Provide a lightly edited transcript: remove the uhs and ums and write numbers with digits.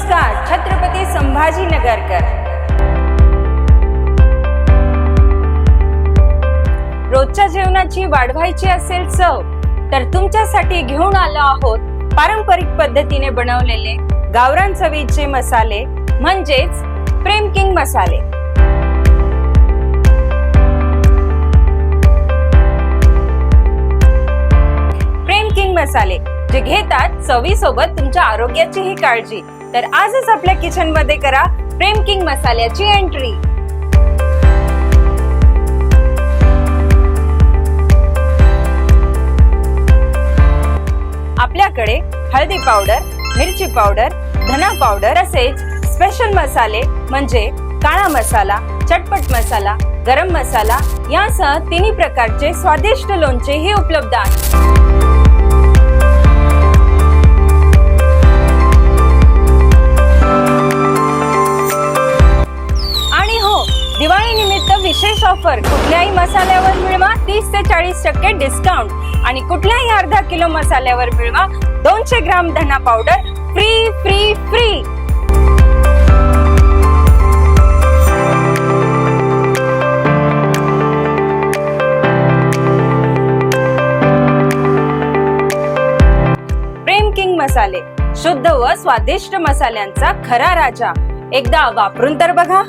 नमस्कार छत्रपती संभाजीनगरकर। रोजच्या जेवणाची वाढवायची असेल चव तर तुमच्यासाठी घेऊन आलो आहोत पारंपरिक पद्धतीने बनवलेले गावरान चवीचे मसाले म्हणजेच प्रेम किंग मसाले। प्रेम किंग मसाले जे घेतात चवीसोबत तुमच्या आरोग्याचीही काळजी। तर आजच आपल्या किचन मध्ये करा प्रेम किंग मसाल्याची एंट्री। आपल्याकडे हळदी पावडर, मिरची पावडर, धना पावडर तसेच स्पेशल मसाले म्हणजे काळा मसाला, चटपट मसाला, गरम मसाला यासह तिन्ही प्रकारचे स्वादिष्ट लोणचेही उपलब्ध आहेत। दिवाळी निमित्त विशेष ऑफर, कुठल्याही मसाल्यावर मिळवा 30 ते 40% डिस्काउंट आणि कुठल्याही अर्धा किलो मसाल्यावर मिळवा 200 ग्राम धना पावडर फ्री फ्री फ्री। प्रेम किंग मसाले शुद्ध व स्वादिष्ट मसाल्यांचा खरा राजा। एकदा वापरून तर बघा।